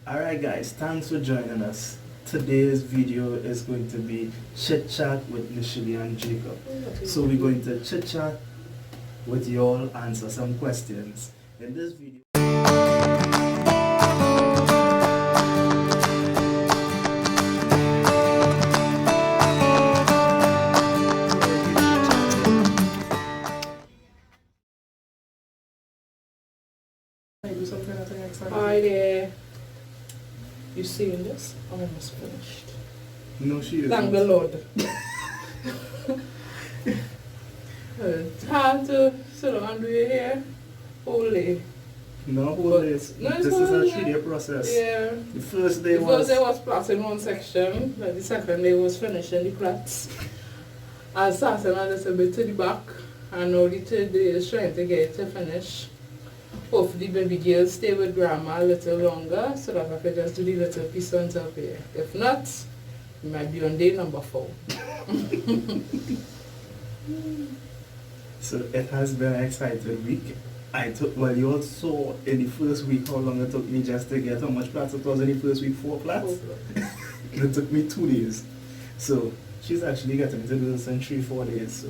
Alright guys, thanks for joining us. Today's video is going to be chit chat with Nishili and Jacob. So we're going to chit chat with you all, answer some questions. In this video, Hi there. You seeing this? I'm almost finished. no she isn't. Thank the Lord. It's hard to sit down and do your hair whole day. No, whole days. No, it's This is a whole day. 3-day process. Yeah. The first day The first day was plaiting one section, but the second day was finishing the plaits. I started a little bit to the back, and now the third day is trying to get it to finish. Hopefully baby girl stay with grandma a little longer so that I can just do the little piece on top here. If not, it might be on day number 4. So it has been an exciting week. Well, you all saw in the first week how long it took me just to get how much plats it was in the first week, 4 plats. It took me 2 days. So she's actually getting to do this in 3-4 days. So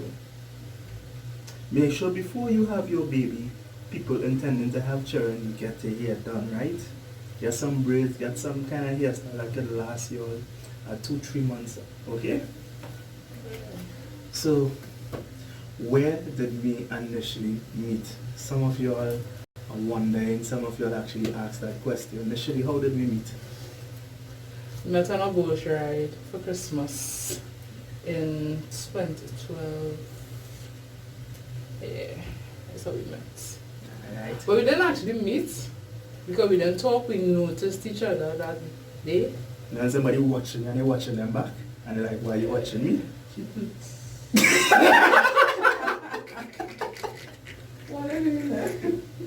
make sure before you have your baby, people intending to have children, you get your hair done, right? Get some braids, get some kind of hairstyle that could last you 2-3 months, okay? So where did we initially meet? Some of you all are wondering, some of you all actually asked that question. Initially, how did we meet? We met on a boat ride for Christmas in 2012. Yeah, that's how we met. Alright. But we didn't actually meet because we didn't talk, we noticed each other that day. Then somebody watching and they're watching them back and they're like, why are you watching me?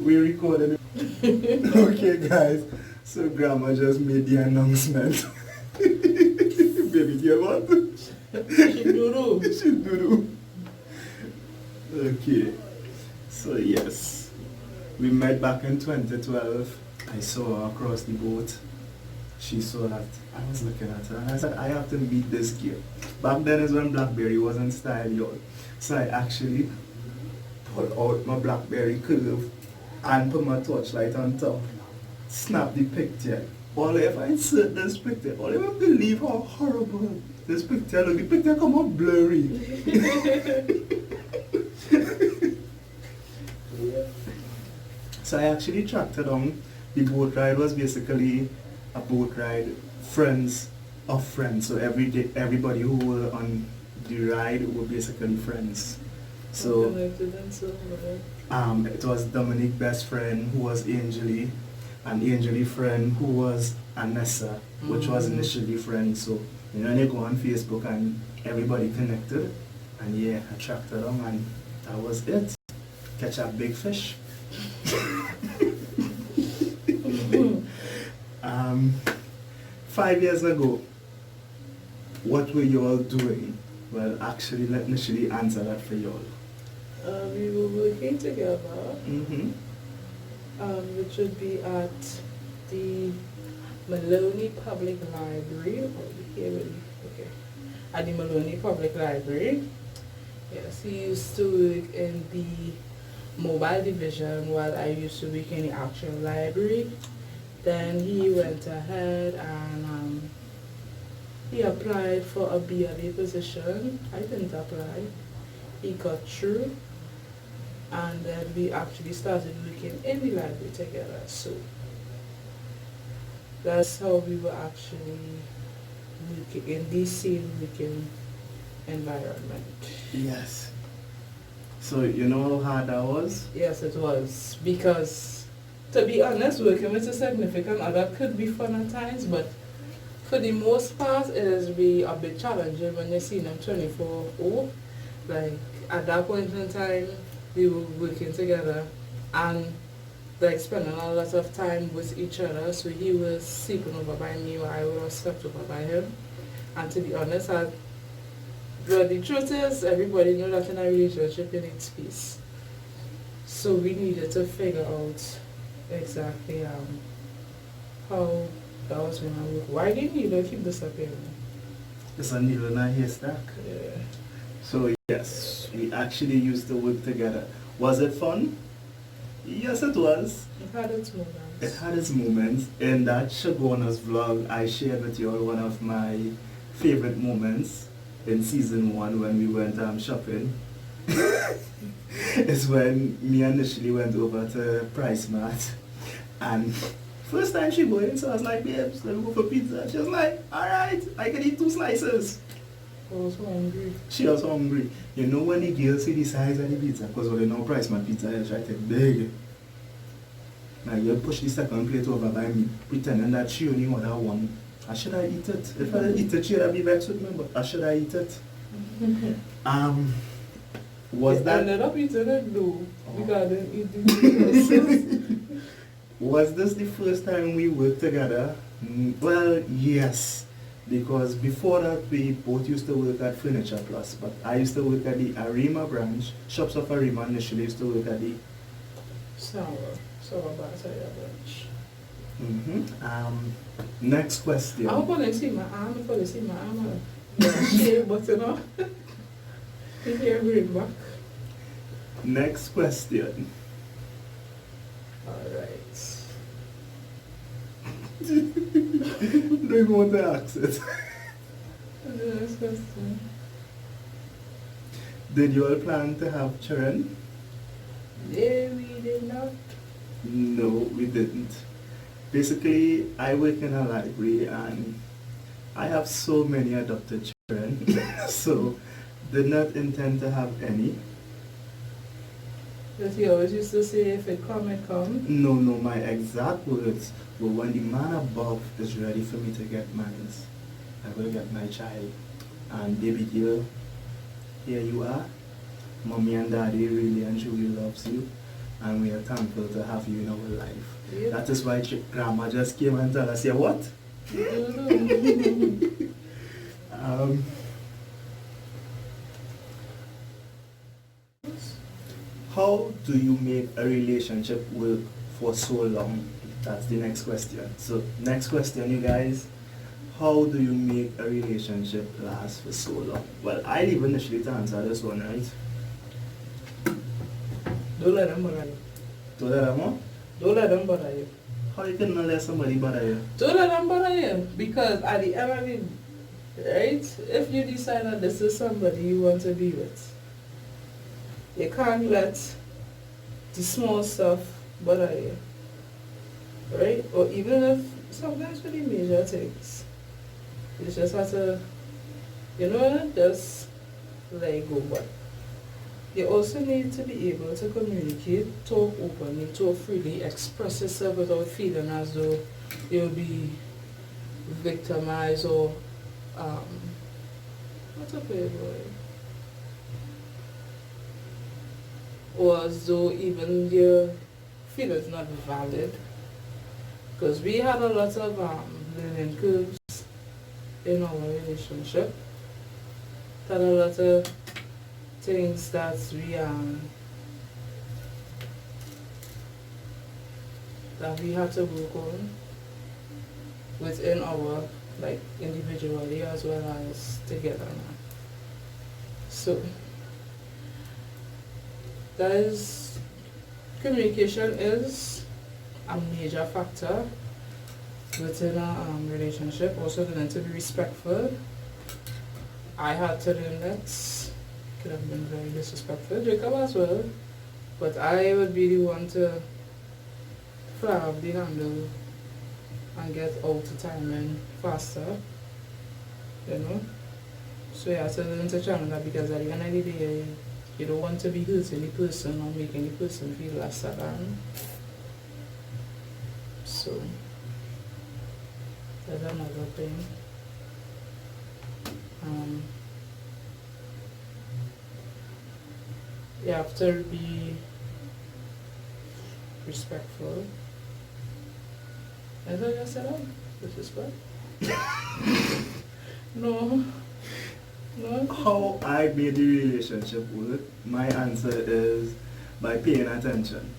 We recorded it. Okay guys, so grandma just made the announcement. Baby girl what? She do. She do. Okay, so yes. We met back in 2012. I saw her across the boat. She saw that. I was looking at her and I said, I have to meet this girl. Back then is when BlackBerry was in style, y'all. So I actually pulled out my BlackBerry curve and put my torchlight on top. Snap the picture. All if I insert this picture, all you won't believe how horrible this picture look. The picture come out blurry. So I actually tracked her down. The boat ride was basically a boat ride, friends of friends. So everybody who were on the ride were basically friends. So it was Dominic best friend who was Angeli, and Angeli friend who was Anessa, which was initially friends. So you know, they go on Facebook and everybody connected, and yeah, I tracked her down and that was it. Catch a big fish. 5 years ago, what were you all doing? Well, actually, let Nishili answer that for you all. We were working together, which would be at the Maloney Public Library. At the Maloney Public Library. Yes, he used to work in the mobile division while I used to work in the actual library. Then he went ahead and he applied for a BLA position. I didn't apply. He got through, and then we actually started working in the library together. So that's how we were actually working in the same working environment. Yes. So you know how hard that was? Yes, it was. Because to be honest, working with a significant other could be fun at times, but for the most part, it has been a bit challenging when you see them 24/0. Like at that point in time, we were working together and like spending a lot of time with each other. So he was sleeping over by me, or I was slept over by him. And to be honest, but the truth is, everybody knows that in a relationship you need space. So we needed to figure out exactly how That was when I worked. Why didn't you keep disappearing? It's a needle in a haystack. Yeah. So yes, we actually used to work together. Was it fun? Yes, it was. It had its moments. It had its moments. In that Shagona's vlog, I shared with you all one of my favorite moments in season 1 when we went shopping. It's when me initially went over to Price Mart, and first time she going, so I was like, babes, let me go for pizza. She was like, alright, I can eat 2 slices. I was hungry. She was hungry. You know when the girl see the size of the pizza, because when they know Price Mart pizza is right, it's big. Now you push the second plate over by me, pretending that she only ordered one. I should I eat it? If I didn't eat it, she would be vexed with me, but I should I eat it? Was that... ended up eating it though, because I didn't eat the Was this the first time we worked together? Well, yes. Because before that, we both used to work at Furniture Plus, but I used to work at the Arima branch. Shops of Arima initially used to work at the... Sour Bataya branch. Next question. I hope I didn't see my arm, if I didn't see my arm, I'll shave, but you know, you hear bring back. Next question. Alright. Don't even want to ask it. The next question. Did you all plan to have children? Yeah, we did not. No, we didn't. Basically, I work in a library and I have so many adopted children, so did not intend to have any. But he always used to say, if it come, it come. No, my exact words were, when the man above is ready for me to get mine, I will get my child. And baby girl, here you are. Mommy and daddy really and truly loves you, and we are thankful to have you in our life. Yep. That is why grandma just came and told us, yeah, what? How do you make a relationship work for so long? That's the next question. So next question, you guys. How do you make a relationship last for so long? Well, I leave initially to answer this one, right? Don't let them bother you. Don't let them what? Don't let them bother you. How you can not let somebody bother you? Don't let them bother you. Because at the end of it, right, if you decide that this is somebody you want to be with, you can't let the small stuff bother you. Right? Or even if sometimes for the major things, you just have to, you know, just let go. But you also need to be able to communicate, talk openly, talk freely, express yourself without feeling as though you'll be victimized or, what's a playboy? Or as though even your feelings not valid. Because we had a lot of learning curves in our relationship. Had a lot of things that we had to work on within our individually as well as together now. So that is, communication is a major factor within a relationship. Also learning to be respectful. I had to learn that. Could have been very disrespectful, Jacob as well, but I would be the one to fly off the handle and get out the timing faster, you know. So you have to learn to channel that, because at the end of the day, you don't want to be hurting the person or making the person feel less than. So that's another thing. You have to be respectful. As I just said, disrespect. No. How I made the relationship work, my answer is by paying attention,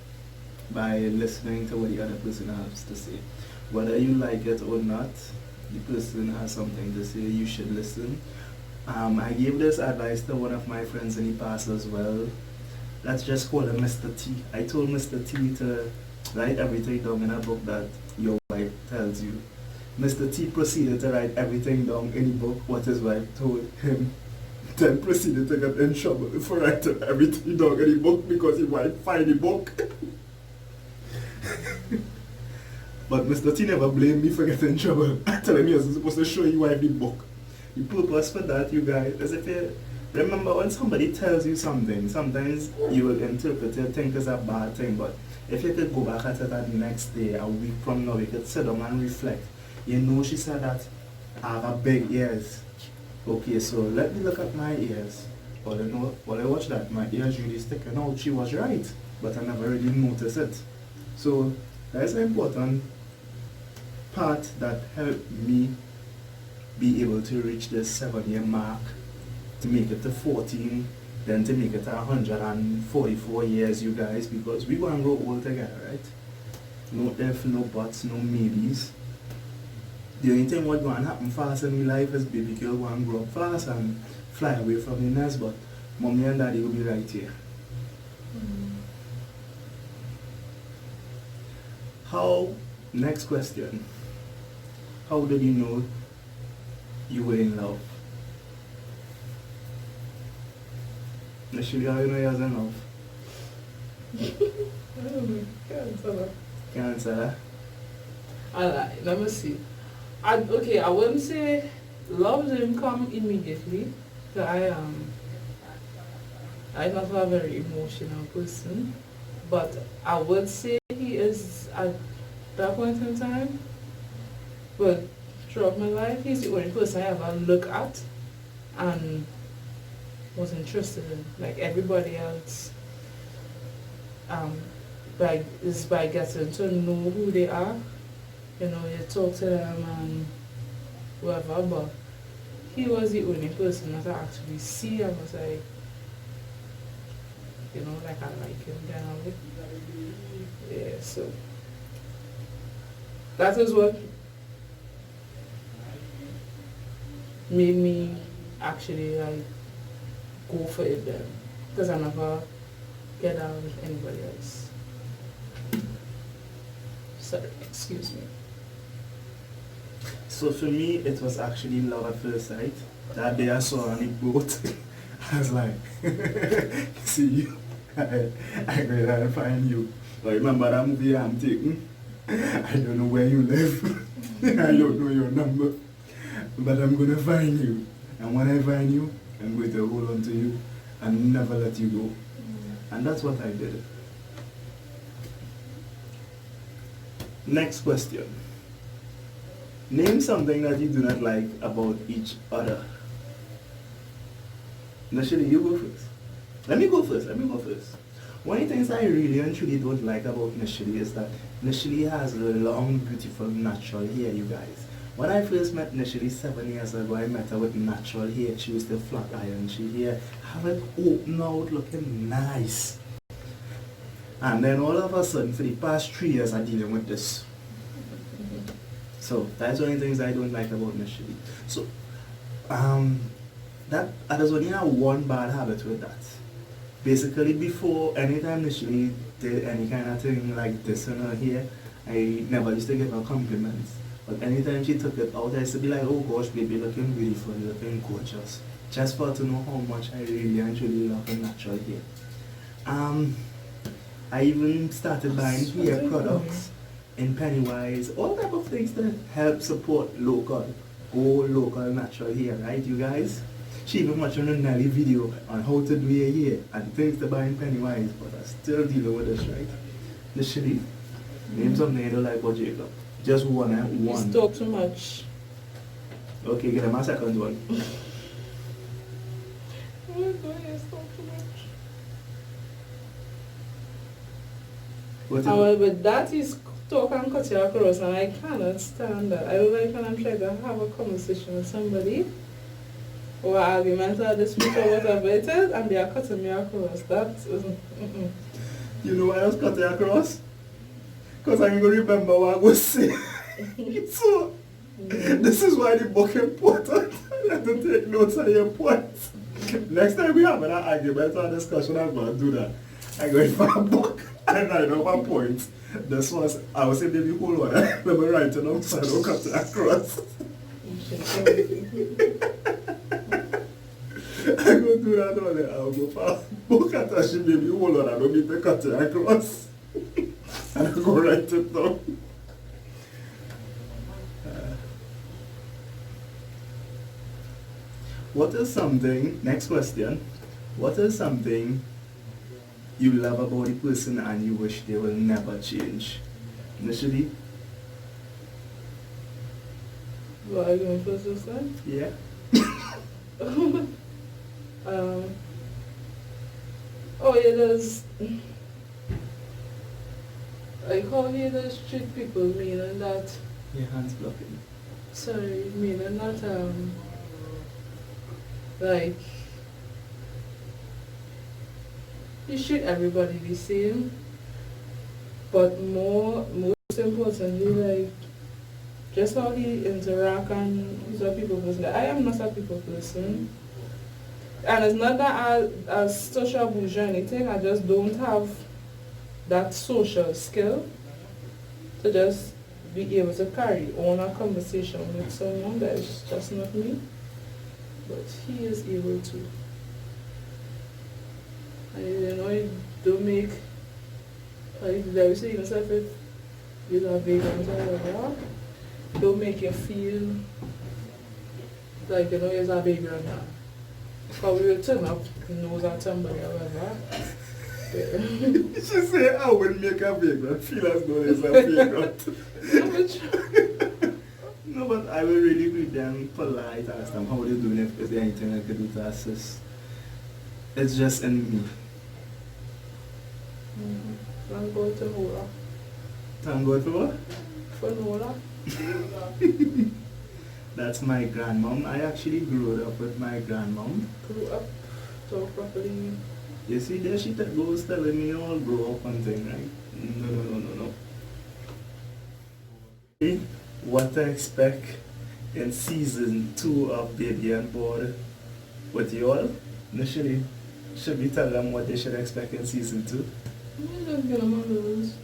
by listening to what the other person has to say. Whether you like it or not, the person has something to say, you should listen. I gave this advice to one of my friends in the past as well. Let's just call him Mr. T. I told Mr. T to write everything down in a book that your wife tells you. Mr. T proceeded to write everything down in the book what his wife told him. Then proceeded to get in trouble for writing everything down in the book because his wife find the book. But Mr. T never blamed me for getting in trouble. I tell him he was supposed to show you wife the book. The purpose for that, you guys, is if you remember when somebody tells you something, sometimes you will interpret it, think it's a bad thing, but if you could go back at it the next day, a week from now, you could sit down and reflect. You know she said that I have big ears. Okay, so let me look at my ears. While I watch that, my ears really sticking out. She was right, but I never really noticed it. So that's an important part that helped me be able to reach this 7-year mark, to make it to 14, then to make it to 144 years, you guys, because we want to grow old together, right? No if, no buts, no maybes. The only thing what going to happen fast in my life is baby girl want to grow up fast and fly away from the nest, but mommy and daddy will be right here. Next question. How did you know you were in love? Initially, how you know you was in love? Can't answer that. Can't answer that? Let me see. I wouldn't say love didn't come immediately. So I'm not a very emotional person, but I would say he is at that point in time. But throughout my life, he's the only person I ever look at and was interested in. Like everybody else, by getting to know who they are. You know, you talk to them and whatever, but he was the only person that I actually see and was like, you know, like I like him generally. Yeah, so that is what made me actually like go for it then, because I never get out with anybody else. Sorry, excuse me. So for me, it was actually love at first sight. That day I saw her on the boat, I was like, see you, I gotta find you. But remember that movie I'm taking? I don't know where you live, I don't know your number, but I'm gonna find you. And when I find you, I'm going to hold on to you and never let you go. And that's what I did. Next question. Name something that you do not like about each other. Initially, you go first. Let me go first. One of the things I really and truly don't like about Nishili is that Nishili has long, beautiful, natural hair, you guys. When I first met Nishili 7 years ago, I met her with natural hair. She was the flat iron. She hair have it open out, looking nice. And then all of a sudden, for the past 3 years, I'm dealing with this. So that's one of the things I don't like about Nishili. So there's only one bad habit with that. Basically, before, anytime Nishili did any kind of thing like this in her hair, I never used to give her compliments. But anytime she took it out, I used to be like, oh gosh, baby, looking beautiful, looking gorgeous. Just for her to know how much I really and truly love her natural hair. I even started buying hair products in Pennywise, all type of things that help support local natural hair, right, you guys? She even watched a Nelly video on how to do your hair and things to buy in Pennywise, but I'm still dealing with this, right? Literally, name something you don't like about Jacob. Just one, eh? One. You talk too much. Okay, get him a second one. Oh my God, you talk too much. But that is talk and cut you across, and I cannot stand that. I don't like when I'm trying to have a conversation with somebody, or argument or dispute or whatever it is, and they are cutting me across. That isn't. You know why I was cutting across? Because I'm going to remember what I was saying. So, this is why the book important. You have to take notes on your points. Next time we have an argument or discussion, I'm going to do that. I go in for a book and I know my points. This was, I was saying, baby, hold on. Let me write it down so I don't cut it across. I go do that only. I'll go for a book and I say, baby, hold on. I don't need to cut it across. And I go write it down. What is something, next question, what is something you love about the person and you wish they will never change? Initially? What are you going first this time? Yeah. Oh yeah, there's like how he does treat people, meaning that, Your hands blocking. sorry, meaning that like you treat everybody the same, but most importantly, like just how he interact and he's a people person. I am not a people person. And it's not that as social bougie or anything, I just don't have that social skill to just be able to carry on a conversation with someone that is just not me. But he is able to. And you know, it don't make, like you say yourself, if you're a vegan or whatever, don't make you feel like, you know, you're a baby or not. Because we will turn up, knows that somebody or whatever. She say, I will make a vagrant feel as though it's a vagrant. No, but I will really greet them polite, ask them how they're doing, if there's anything I could do to assist. It's just in me. Thank God to Nola. Thank God for what? For Nola. That's my grandmom. I actually grew up with my grandmom. Grew up, talk properly. You see, there she goes telling me all grow up and thing, right? No. What to expect in season 2 of Baby on Board with you all? Initially, should we tell them what they should expect in season 2? I just get them on those.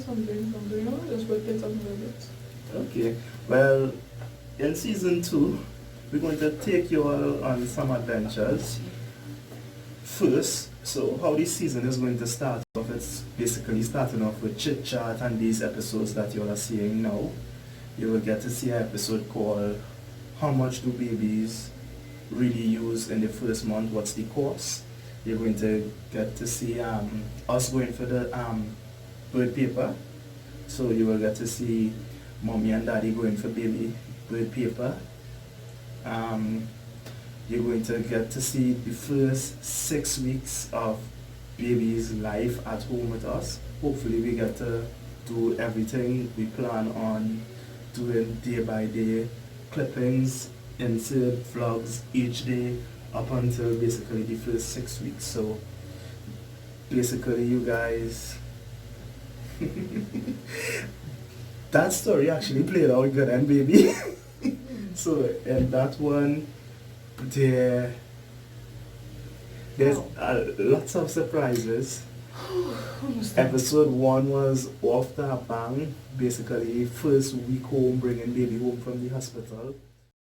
Something, you know, just work it something like that. Okay, well, in season 2, we're going to take you all on some adventures. First, so how this season is going to start off, it's basically starting off with chit chat and these episodes that you all are seeing now. You will get to see an episode called How Much Do Babies Really Use in the First Month? What's the Course? You're going to get to see us going for the bird paper. So you will get to see mommy and daddy going for baby bird paper. You're going to get to see the first 6 weeks of baby's life at home with us. Hopefully we get to do everything we plan on doing day by day, clippings, insert vlogs each day up until basically the first 6 weeks. So basically you guys, that story actually played out good and baby. So in that one, there's lots of surprises. Episode 1 was off the bang, basically first week home, bringing baby home from the hospital.